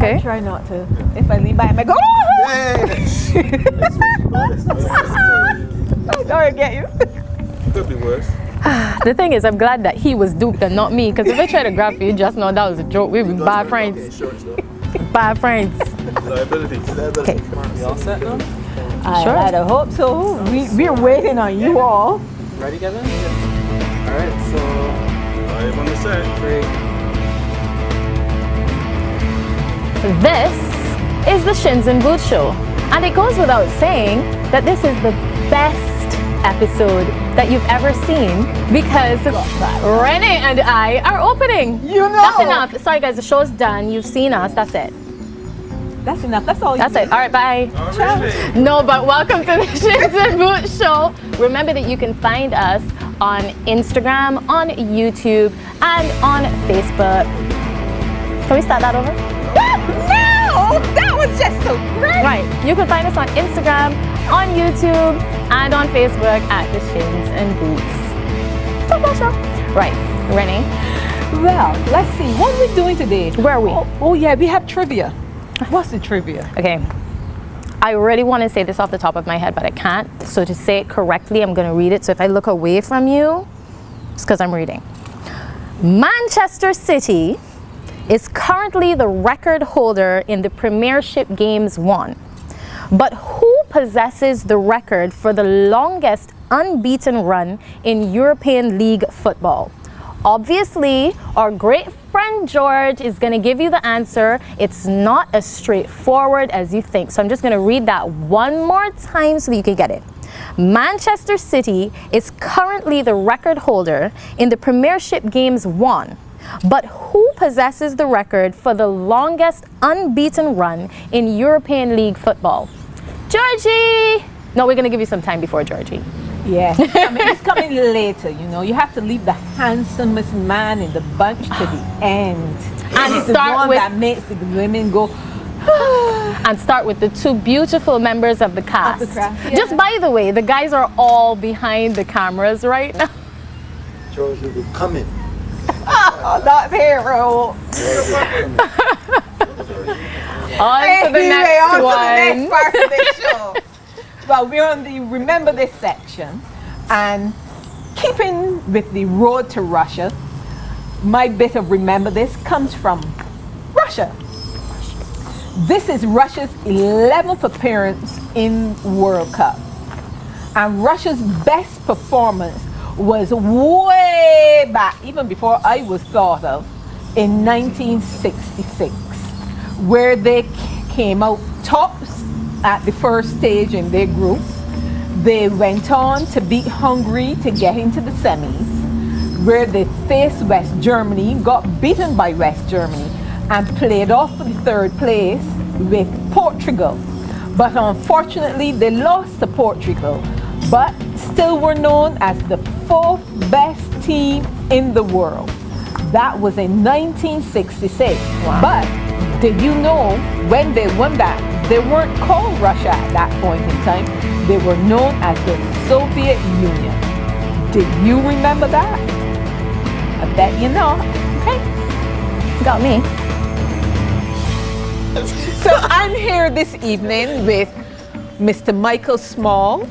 Okay. I try not to. If I lean back, I might go. I don't get you. Could be worse. The thing is, I'm glad that he was duped and not me, because if I tried to grab you, just know that was a joke. We'd be bad friends. Bad friends. Liability. Okay. We all set now? Sure. I hope so. We're waiting on you all. Ready, Kevin? Alright, so Live on the set. 3. This is the Shins and Boots Show, and it goes without saying that this is the best episode that you've ever seen because Renee and I are opening. You know. That's enough. Sorry guys, the show's done. You've seen us. That's it. That's enough. That's all. That's it. All right, bye. Already. No, but welcome to the Shins and Boots Show. Remember that you can find us on Instagram, on YouTube, and on Facebook. Can we start that over? No, that was just so great. Right. You can find us on Instagram, on YouTube, and on Facebook at the Shins and Boots Football Show. Right. Renee, Well, let's see. What are we doing today? where are we? Oh yeah, we have trivia. What's the trivia? Okay. I really want to say this off the top of my head, but I can't. So to say it correctly, I'm going to read it. So if I look away from you, it's because I'm reading. Manchester City is currently the record holder in the Premiership games won. But who possesses the record for the longest unbeaten run in European League football? Obviously, our great friend George is going to give you the answer. It's not as straightforward as you think. So I'm just going to read that one more time so that you can get it. Manchester City is currently the record holder in the Premiership games won. But who possesses the record for the longest unbeaten run in European League football? Georgie! No, we're going to give you some time before Georgie. Yeah, it's coming later, you know. You have to leave the handsomest man in the bunch to the end. And It's the start one with- that makes the women go, And start with the two beautiful members of the cast. cast, yeah. Just by the way, the guys are all behind the cameras right now. George will be coming. oh, not hero. On to the next on to the one. next part of this show. Well, we're on the Remember This section, and keeping with the road to Russia, my bit of Remember This comes from Russia. This is Russia's 11th appearance in World Cup, and Russia's best performance was way back, even before I was thought of, in 1966, where they came out tops at the first stage in their group. They went on to beat Hungary to get into the semis, where they faced West Germany, got beaten by West Germany, and played off for the third place with Portugal. But unfortunately, they lost to Portugal, but still were known as the fourth best team in the world. That was in 1966. Wow. But did you know when they won that, they weren't called Russia at that point in time. They were known as the Soviet Union. Did you remember that? I bet you not. Okay. Got me. So I'm here this evening with Mr. Michael Small,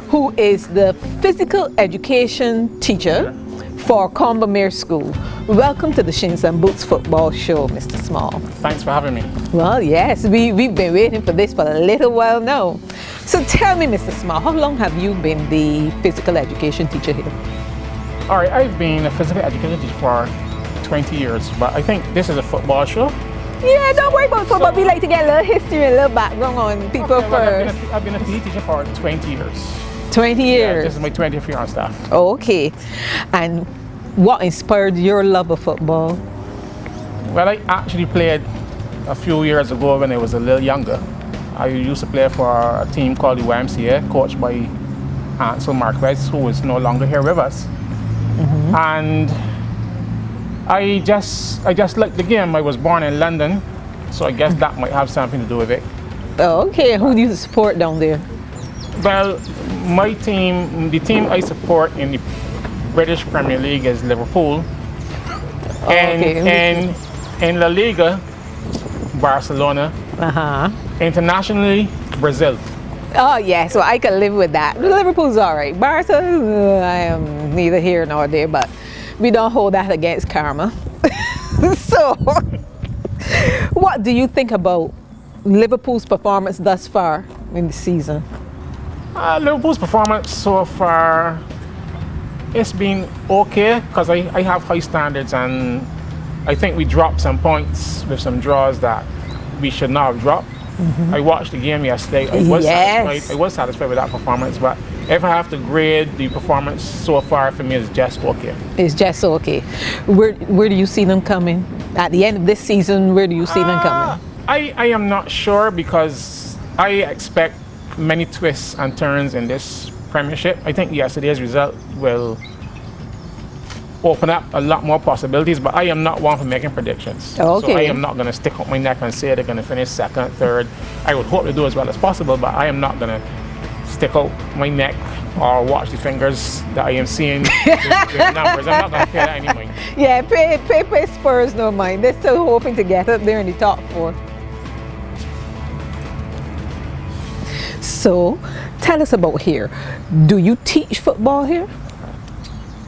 who is the physical education teacher for Combermere School. Welcome to the Shins and Boots Football Show, Mr. Small. Thanks for having me. Well, yes, we've been waiting for this for a little while now. So tell me, Mr. Small, how long have you been the physical education teacher here? All right, I've been a physical educator for 20 years, but I think this is a football show. Yeah, don't worry about football. We like to get a little history and a little background on people Okay, well, first. I've been a PE teacher for 20 years. 20 Yeah, years. this is my 20th year on staff. Okay. And what inspired your love of football? Well, I actually played a few years ago when I was a little younger. I used to play for a team called the YMCA, coached by Ansel Marquez, who is no longer here with us. And I just liked the game. I was born in London, so I guess that might have something to do with it. Oh, okay. Who do you support down there? Well, my team, the team I support in the British Premier League is Liverpool. And okay. in La Liga, Barcelona. Internationally, Brazil. Oh yeah, so I can live with that. Liverpool's all right. Barca, I am neither here nor there, but we don't hold that against karma. So, what do you think about Liverpool's performance thus far in the season? Liverpool's performance so far, it's been okay because I have high standards, and I think we dropped some points with some draws that we should not have dropped. I watched the game yesterday. I was satisfied with that performance, but if I have to grade the performance so far, for me, it's just okay. It's just okay. Where do you see them coming? At the end of this season, where do you see them coming? I am not sure because I expect many twists and turns in this Premiership. I think yesterday's result will open up a lot more possibilities, but I am not one for making predictions. Okay. So I am not going to stick up my neck and say they're going to finish second, third. I would hope they do as well as possible, but I am not going to stick out my neck or watch the fingers that I am seeing with numbers. I'm not going to pay that anyway. Yeah, pay Spurs no mind. They're still hoping to get up there in the top 4. So, tell us about here. Do you teach football here?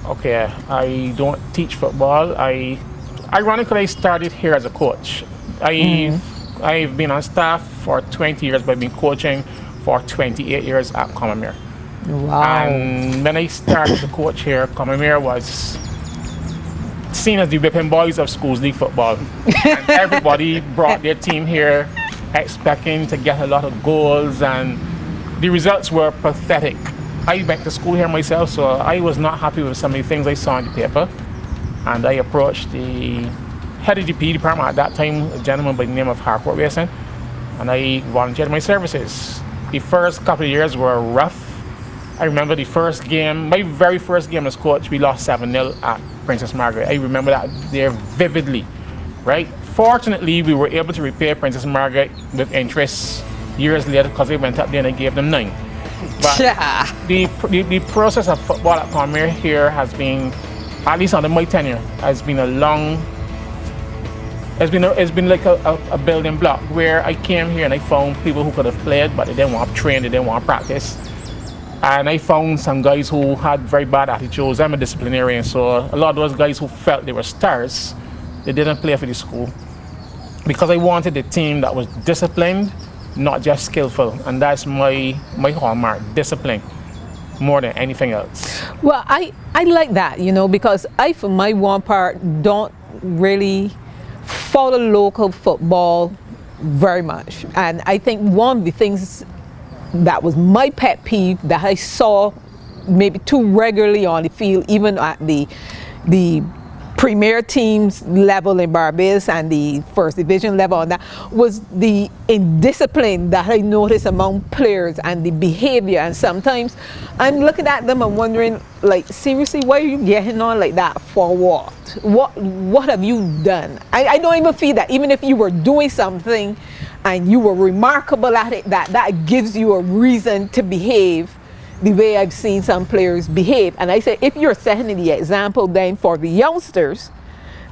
Okay, I don't teach football. Ironically, I started here as a coach. I've been on staff for 20 years, but I've been coaching for 28 years at Combermere. Wow. And when I started to coach here, Combermere was seen as the whipping boys of schools league football. And everybody brought their team here expecting to get a lot of goals, and the results were pathetic. I went to school here myself, so I was not happy with some of the things I saw in the paper. And I approached the head of the PE department at that time, a gentleman by the name of Harcourt Wilson, and I volunteered my services. The first couple of years were rough. I remember the first game, my very first game as coach, we lost 7-0 at Princess Margaret. I remember that there vividly, right? Fortunately, we were able to repay Princess Margaret with interest years later because I went up there and I gave them 9. But the process of football at Combermere here has been, at least under my tenure, has been a long, it's been like a building block where I came here and I found people who could have played, but they didn't want to train, they didn't want to practice. And I found some guys who had very bad attitudes. I'm a disciplinarian, so a lot of those guys who felt they were stars, they didn't play for the school. Because I wanted a team that was disciplined, not just skillful, and that's my hallmark, discipline, more than anything else. Well, I like that, because I, for my one part, don't really follow local football very much. And I think one of the things that was my pet peeve that I saw maybe too regularly on the field, even at the premier teams level in Barbados and the first division level on that, was the indiscipline that I noticed among players and the behavior. And sometimes I'm looking at them and wondering, like, seriously, why are you getting on like that for what? What have you done? I don't even feel that even if you were doing something and you were remarkable at it, that gives you a reason to behave the way I've seen some players behave. And I say, if you're setting the example then for the youngsters,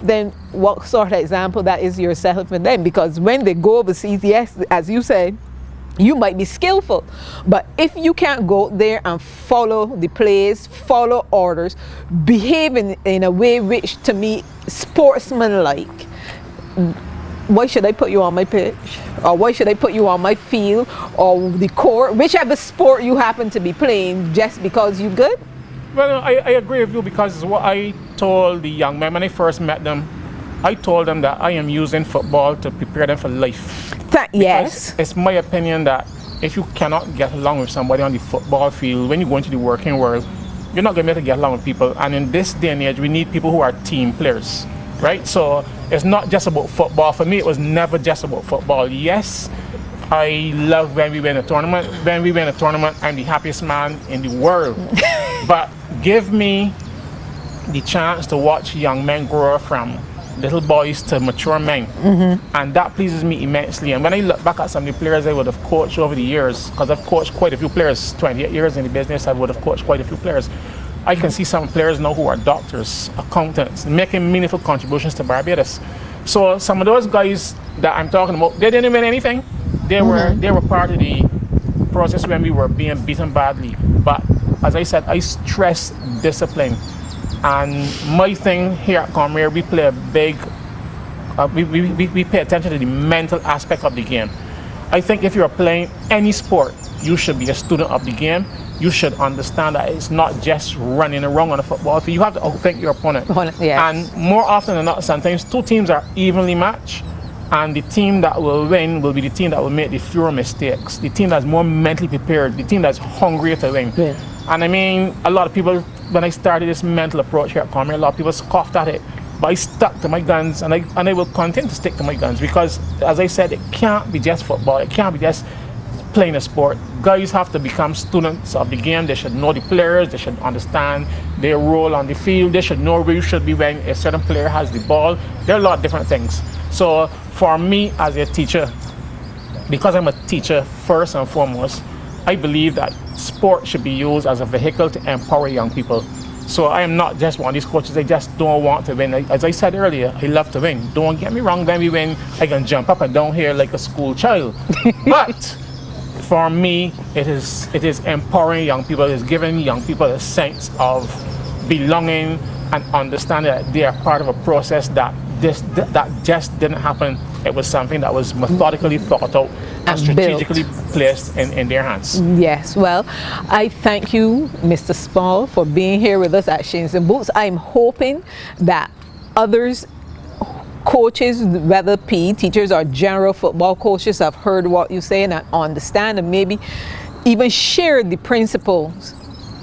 then what sort of example that is you're setting for them? Because when they go overseas, yes, as you said, you might be skillful, but if you can't go there and follow the plays, follow orders, behave in a way which to me sportsmanlike, why should I put you on my pitch? Or why should I put you on my field or the court, whichever sport you happen to be playing, just because you're good? Well, I agree with you, because what I told the young men when I first met them, I told them that I am using football to prepare them for life. Yes. It's my opinion that if you cannot get along with somebody on the football field, when you go into the working world, you're not going to be able to get along with people. And in this day and age, we need people who are team players, right? So it's not just about football. For me, it was never just about football. Yes, I love when we win a tournament. When we win a tournament, I'm the happiest man in the world. But give me the chance to watch young men grow from little boys to mature men. And that pleases me immensely. And when I look back at some of the players I would have coached over the years, because I've coached quite a few players, 28 years in the business, I would have coached quite a few players. I can see some players now who are doctors, accountants, making meaningful contributions to Barbados. So some of those guys that I'm talking about, they didn't win anything. They were part of the process when we were being beaten badly. But as I said, I stress discipline. And my thing here at Combermere, we play a big, we pay attention to the mental aspect of the game. I think if you're playing any sport, you should be a student of the game. You should understand that it's not just running around on a football field. You have to outthink your opponent. Yes. And more often than not, sometimes two teams are evenly matched, and the team that will win will be the team that will make the fewer mistakes. The team that's more mentally prepared, the team that's hungrier to win. Yeah. And I mean, a lot of people, when I started this mental approach here at Combermere, a lot of people scoffed at it. But I stuck to my guns, and I will continue to stick to my guns, because, as I said, it can't be just football. It can't be just playing a sport. Guys have to become students of the game. They should know the players. They should understand their role on the field. They should know where you should be when a certain player has the ball. There are a lot of different things. So for me as a teacher, because I'm a teacher first and foremost, I believe that sport should be used as a vehicle to empower young people. So I am not just one of these coaches. I just don't want to win. As I said earlier, I love to win. Don't get me wrong, when we win, I can jump up and down here like a school child. But for me, it is empowering young people. It is giving young people a sense of belonging and understanding that they are part of a process that just didn't happen. It was something that was methodically thought out and strategically placed in their hands. Yes, well, I thank you, Mr. Small, for being here with us at Shins and Boots. I'm hoping that others, coaches, whether PE teachers or general football coaches, have heard what you say and understand, and maybe even share the principles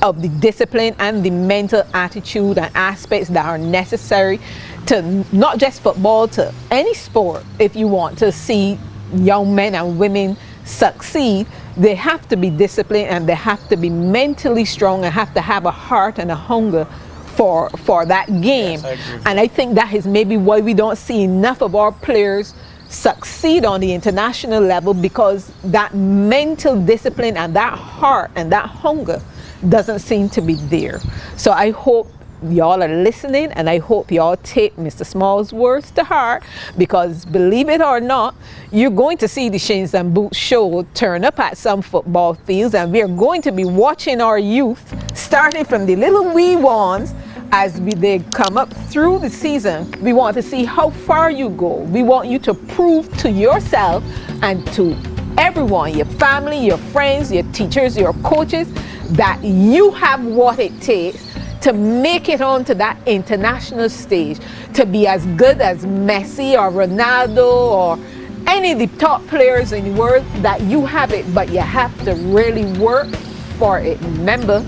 of the discipline and the mental attitude and aspects that are necessary to not just football, to any sport. If you want to see young men and women succeed, they have to be disciplined, and they have to be mentally strong, and have to have a heart and a hunger for that game. Yes, I agree. And I think that is maybe why we don't see enough of our players succeed on the international level, because that mental discipline and that heart and that hunger doesn't seem to be there. So I hope y'all are listening, and I hope y'all take Mr. Small's words to heart, because believe it or not, you're going to see the Shins and Boots show turn up at some football fields, and we're going to be watching our youth, starting from the little wee ones, as they come up through the season. We want to see how far you go. We want you to prove to yourself and to everyone, your family, your friends, your teachers, your coaches, that you have what it takes to make it onto that international stage, to be as good as Messi or Ronaldo or any of the top players in the world. That you have it, but you have to really work for it. Remember,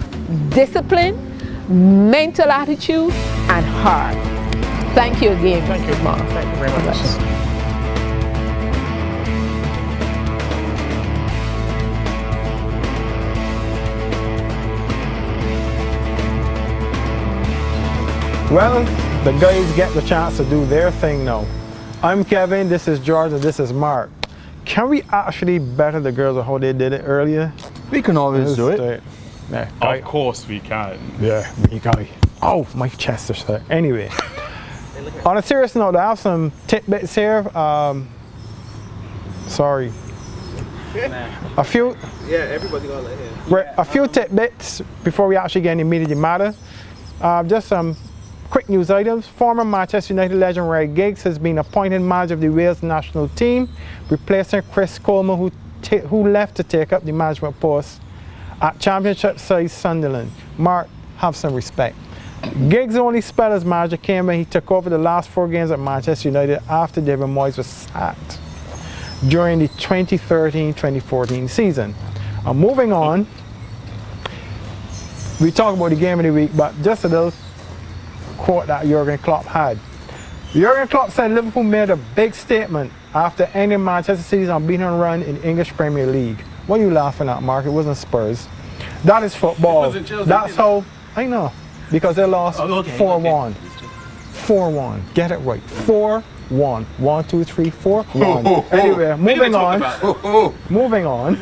discipline, mental attitude, and heart. Thank you again. Thank you, Mark. Thank you very much. Well, the guys get the chance to do their thing now. I'm Kevin, this is George, and this is Mark. Can we actually better the girls on how they did it earlier? We can always do it. Yeah, Of course we can. yeah, me guy. Oh, my chest is hurt. Anyway, on a serious note, I have some tidbits here. Sorry. A few. Yeah, everybody got it here. Right, a few tidbits before we actually get into immediate matter. Just some quick news items. Former Manchester United legend Ray Giggs has been appointed manager of the Wales national team, replacing Chris Coleman, who left to take up the management post at Championship side Sunderland. Mark, have some respect. Giggs' only spell as manager came when he took over the last 4 games at Manchester United after David Moyes was sacked during the 2013-2014 season. Moving on, we talk about the game of the week, but just a little quote that Jurgen Klopp had. Jurgen Klopp said Liverpool made a big statement after ending Manchester City's unbeaten run in the English Premier League. What are you laughing at, Mark? It wasn't Spurs. That is football. It wasn't Chelsea, That's how, I know, because they lost 4-1. 4-1. Get it right. 4-1. 1, 2, 3, 4, 1. Anyway, moving on. Moving on.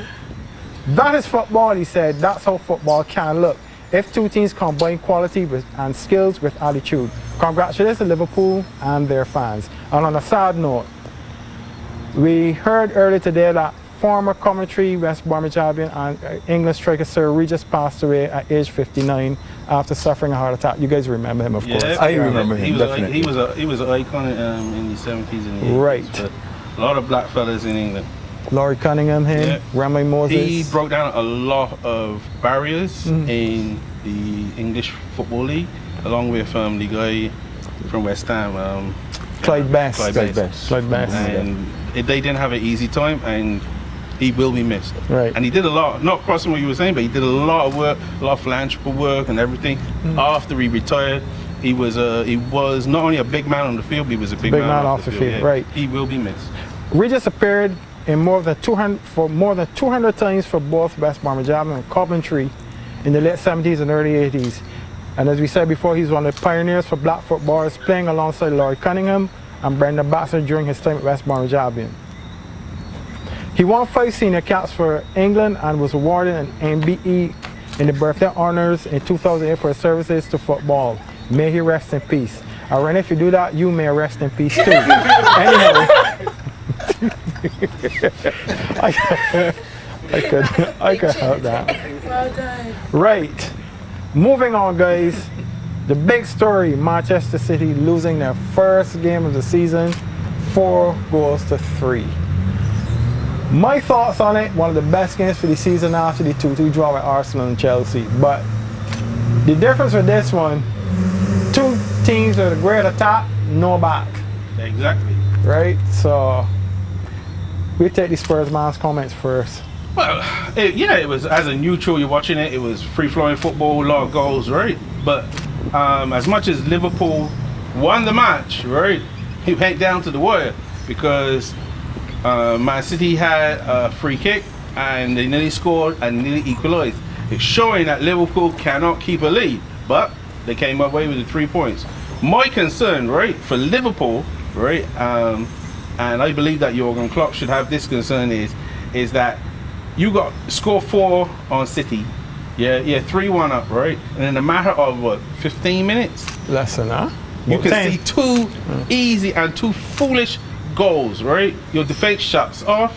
That is football, he said. That's how football can look. if two teams combine quality and skills with attitude. Congratulations to Liverpool and their fans. And on a sad note, we heard earlier today that former Commentary West Bromwich Albion and England striker Sir Regis passed away at age 59 after suffering a heart attack. You guys remember him, of course. I remember him, He was definitely. he was an icon in the 70s and the 80s. Right. But a lot of black fellas in England. Laurie Cunningham, him, Yeah. Remy Moses. He broke down a lot of barriers in the English Football League, along with the guy from West Ham, Clyde Best. Clyde Best. Clyde Best. And they didn't have an easy time, and he will be missed. Right. And he did a lot, not crossing what you were saying, but he did a lot of work, a lot of philanthropic work and everything. After he retired, he was not only a big man on the field, but he was a big man off the field. Yeah. Right. He will be missed. Regis appeared in more than 200 times for both West Bromwich Albion and Coventry in the late 70s and early 80s. And as we said before, he's one of the pioneers for black footballers, playing alongside Laurie Cunningham and Brendan Baxter during his time at West Bromwich Albion. He won 5 senior caps for England and was awarded an MBE in the birthday honours in 2008 for his services to football. May he rest in peace. And Renée, if you do that, you may rest in peace too. Anyway. I could help that. Well done. Right. Moving on, guys. The big story, Manchester City losing their first game of the season, 4-3. My thoughts on it, one of the best games for the season after the 2-2 draw with Arsenal and Chelsea. But the difference with this one, two teams with a great attack, no back. Exactly. Right? So we take the Spurs man's comments first. Well, it was, as a neutral, you're watching it, it was free-flowing football, a lot of goals, right? But as much as Liverpool won the match, right, it went down to the wire because Man City had a free kick and they nearly scored and nearly equalised. It's showing that Liverpool cannot keep a lead, but they came away with the 3 points. My concern, right, for Liverpool, right, and I believe that Jurgen Klopp should have this concern is that you got score 4 on City, 3-1 up, right, and in a matter of what, 15 minutes, Less than that. you can see 2 easy and 2 foolish goals, right? Your defense shuts off,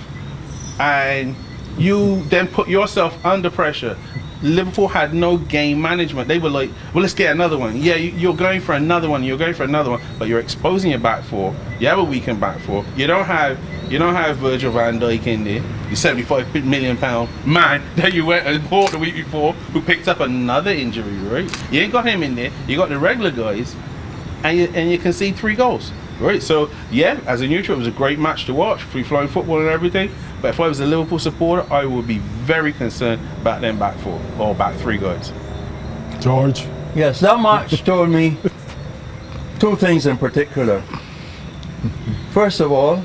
and you then put yourself under pressure. Liverpool had no game management. They were like, well, let's get another one. Yeah, you're going for another one. You're going for another one, but you're exposing your back four. You have a weakened back four. You don't have Virgil van Dijk in there. Your £75 million man that you went and bought the week before, who picked up another injury, right? You ain't got him in there. You got the regular guys, and you concede 3 goals. Right, so yeah, as a neutral, it was a great match to watch, free-flowing football and everything. But if I was a Liverpool supporter, I would be very concerned about them back 4 or back 3 guys. George. Yes, that match told me 2 things in particular. First of all,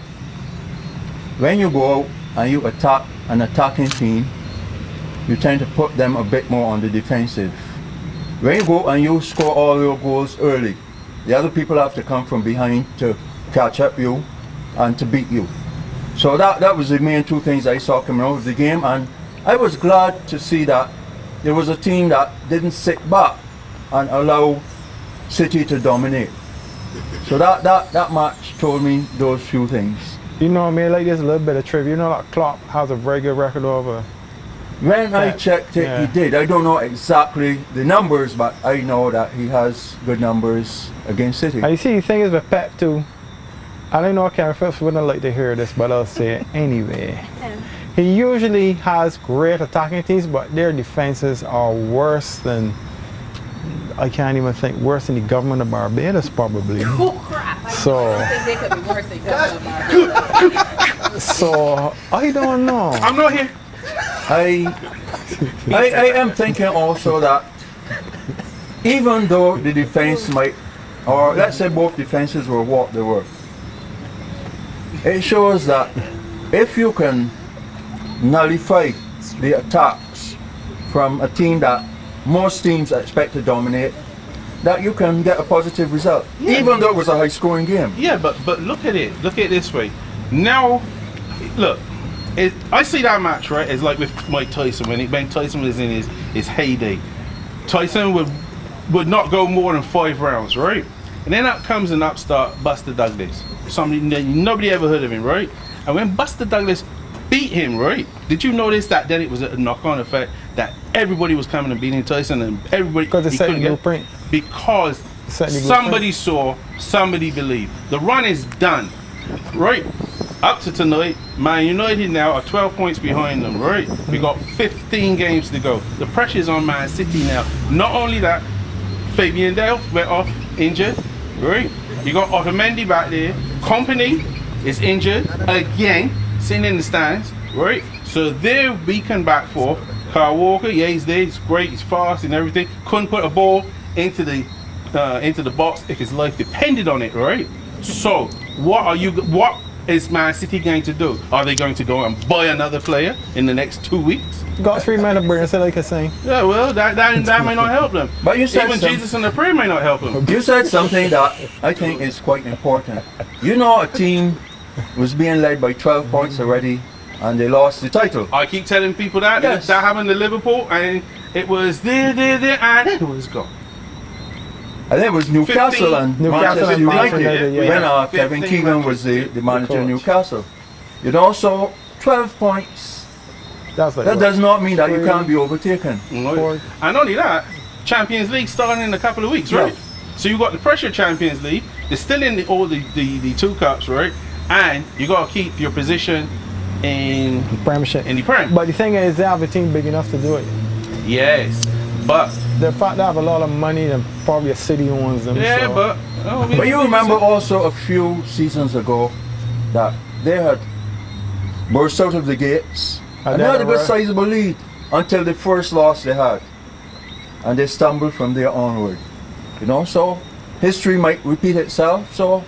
when you go out and you attack an attacking team, you tend to put them a bit more on the defensive. When you go and you score all your goals early, the other people have to come from behind to catch up you and to beat you. So that was the main 2 things I saw coming out of the game, and I was glad to see that there was a team that didn't sit back and allow City to dominate. So that match told me those few things. You know, I mean, like there's a little bit of trivia. You know that Klopp has a very good record over. When I checked it, yeah. he did. I don't know exactly the numbers, but I know that he has good numbers against City. And you see, the thing is with Pep too. I don't know, Karen Phillips wouldn't like to hear this, but I'll say it anyway. He usually has great attacking teams, but their defenses are worse than, I can't even think, worse than the government of Barbados probably. Oh crap! So, They could be worse than government. so I don't know. I'm not here. I am thinking also that even though the defense might, or let's say both defenses were what they were, it shows that if you can nullify the attacks from a team that most teams expect to dominate, that you can get a positive result, even though it was a high scoring game. Yeah, but look at it. Look at it this way. Now, look, I see that match, right, as like with Mike Tyson, when Tyson was in his heyday. Tyson would not go more than 5 rounds, right? And then up comes an upstart, Buster Douglas. Somebody that nobody ever heard of him, right? And when Buster Douglas beat him, right? Did you notice that then it was a knock-on effect that everybody was coming and beating Tyson and everybody Because he it's set couldn't the get- blueprint. because Set the somebody saw, somebody believed. The run is done, right? Up to tonight, Man United now are 12 points behind them, right? We got 15 games to go. The pressure's on Man City now. Not only that, Fabian Delph went off injured, right? You got Otamendi back there. Company is injured again, sitting in the stands, right? So they're beacon back for Kyle Walker. Yeah, he's there. He's great. He's fast and everything. Couldn't put a ball into the box if his life depended on it, right? So what is Man City going to do? Are they going to go and buy another player in the next 2 weeks? Got 3 men of brain, so like I say. Yeah, well, that may not help them. But you said even some- Jesus and the prayer may not help them. You said something that I think is quite important. You know, a team was being led by 12 points already, and they lost the title. I keep telling people that. Yes. That happened to Liverpool, and it was there, and it was gone. I think it was Newcastle 15. and Newcastle Manchester and Manchester United United, yeah. when Kevin 15 Keegan was the manager of coach. Newcastle. You know, so 12 points. That's like That what? does not mean that you can't be overtaken. Right. And only that, Champions League starting in a couple of weeks, right? So you got the pressure of Champions League. They're still in all the 2 cups, right? And you got to keep your position in Premiership. the Prem. But the thing is, they have a team big enough to do it. Yes, but The fact they have a lot of money and probably a city owns them. yeah, so. but But you remember also a few seasons ago that they had burst out of the gates and they had a good sizable lead until the first loss they had. And they stumbled from there onward. You know, so history might repeat itself. So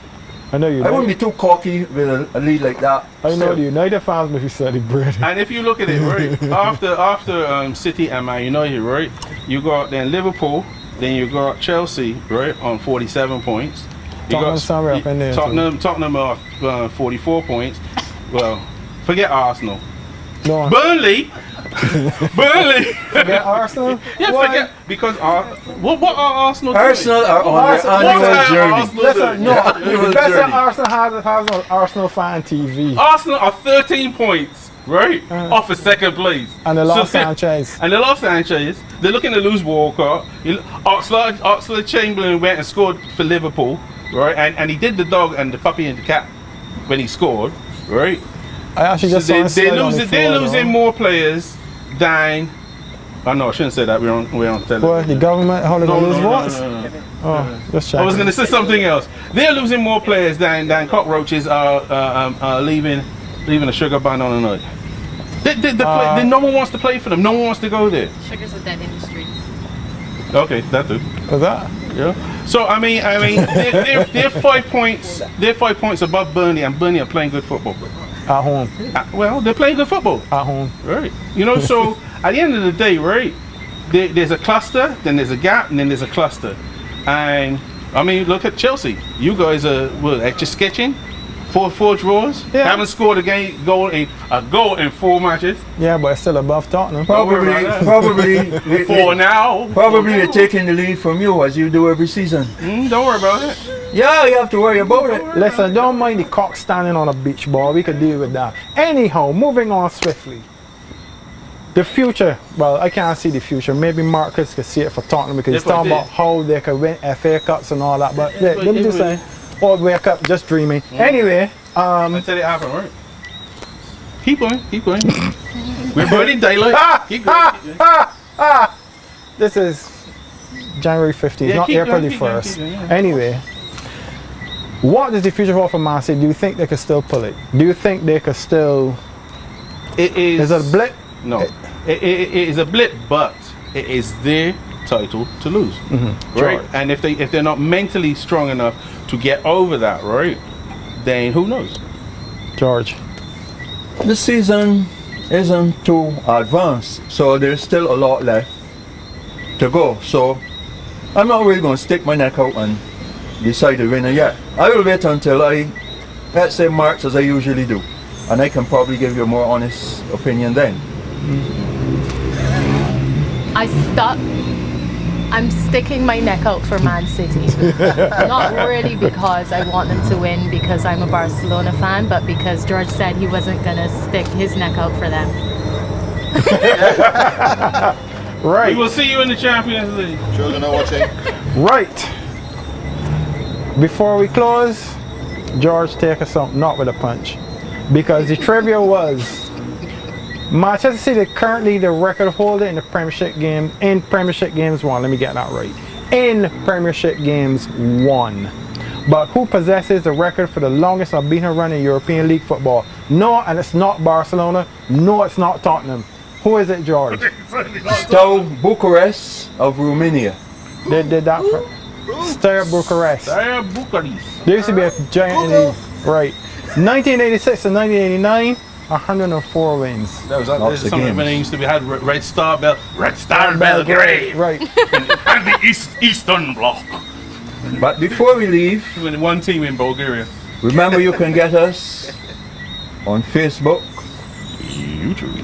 I know you. I wouldn't be too cocky with a lead like that. I know Still. the United fans may be celebrating. And if you look at it, right, after City and Man United, right, you got then Liverpool, then you got Chelsea, right, on 47 points. You Tottenham somewhere up in there, Tottenham are 44 points. Well, forget Arsenal. No one. Burnley. Forget Arsenal? Yeah, Why? forget because what are Arsenal doing? Arsenal are on Arsenal- their What annual are journey. Arsenal Listen, doing? no. Yeah, The best journey. Arsenal has on Arsenal fan TV. Arsenal are 13 points, right, off of second place. And they lost So- Sanchez. And they lost Sanchez. They're looking to lose Walcott. Oxlade-Chamberlain went and scored for Liverpool, right? And he did the dog and the puppy and the cat when he scored, right? I actually So just saw him slide on the they're floor, losing though. more players than. Oh no, I shouldn't say that. We're on television. What, the government, how they No, gonna no, lose no, votes? no, no, no. Oh, just I was checking. going to say something else. They're losing more players than cockroaches are leaving a sugar bun on a night. No one wants to play for them. No one wants to go there. Sugar's a dead industry. Okay, that too. Was that? Yeah. So I mean, they're 5 points. They're 5 points above Burnley, and Burnley are playing good football. At home. Well, they're playing good football, At home. right? You know, so at the end of the day, right? There's a cluster, then there's a gap, and then there's a cluster. And I mean, look at Chelsea. You guys are just sketching. Four draws. Yeah. Haven't scored a goal in 4 matches. Yeah, but it's still above Tottenham. worry about that. Probably 4 now. Probably they're taking the lead from you as you do every season. Don't worry about it. Yeah, you have to worry about it. Listen, don't mind the cock standing on a beach ball. We could deal with that. Anyhow, moving on swiftly. The future, well, I can't see the future. Maybe Marcus could see it for Tottenham because he's If I talking did. about how they could win FA Cups and all that. But yeah, but let me if just we- say, old wake up, just dreaming. Anyway, Until it happen, right? Keep going. We're burning daylight. Keep going. this is January 15th, Yeah, not keep April going, the keep going, 1st. keep going, yeah. Anyway, what does the future hold for Man City? Do you think they could still pull it? Do you think they could still... It is. Is it a blip? No. It is a blip, but it is their title to lose, right? Sure. And if they're not mentally strong enough to get over that, right, then who knows? George. The season isn't too advanced, so there's still a lot left to go. So I'm not really going to stick my neck out and decide the winner yet. I will wait until let's say March, as I usually do, and I can probably give you a more honest opinion then. I stuck I'm sticking my neck out for Man City. Not really because I want them to win because I'm a Barcelona fan, but because George said he wasn't going to stick his neck out for them. Right. We will see you in the Champions League. Children are watching. Right. Before we close, George, take us out, not with a punch. Because the trivia was Manchester City currently the record holder in the Premiership game in Premiership Games 1. Let me get that right. In Premiership Games 1. But who possesses the record for the longest unbeaten run in European League football? No, and it's not Barcelona. No, it's not Tottenham. Who is it, George? Steaua Bucharest of Romania. They did that for Steaua Bucharest. Steaua Bucharest. There used to be a giant in the right. 1986 to 1989, 104 wins. That was Lots of something games. when they used to be had Red Star Belgrade. Right. And the Eastern Bloc. But before we leave, When one team in Bulgaria. remember you can get us on Facebook,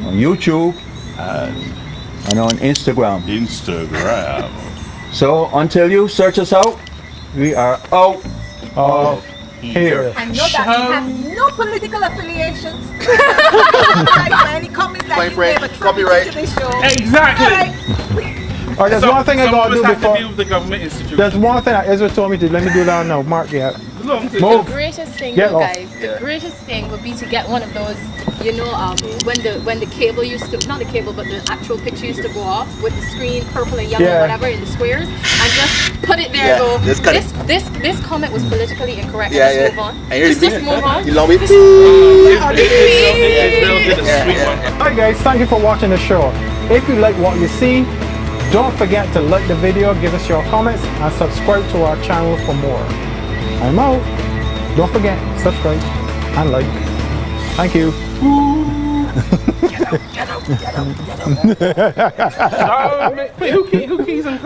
on YouTube, and on Instagram. Instagram. So until you search us out, we are out of here. And know that we have no political affiliations. Any comments that Point you break, gave attributed copyright. to this show. Exactly. Alright. All right, there's one thing I Some gotta of us do have to before. deal with the government institution. There's one thing that Ezra told me to. Let me do that now. Mark, yeah. Long to Move. The greatest thing, Get you off. guys, the greatest thing would be to get one of those, you know, when the cable used to, not the cable, but the actual picture used to go off with the screen purple and yellow, Yeah. whatever, in the squares, and just put it there. Yeah, And go. just cut it. This comment was politically incorrect. Yeah, Let's yeah. move on. I hear Let's you. just move on. You love me? It's real good, a sweet one. Alright guys, thank you for watching the show. If you like what you see, don't forget to like the video, give us your comments, and subscribe to our channel for more. I'm out. Don't forget, subscribe and like. Thank you. Wait, who keys and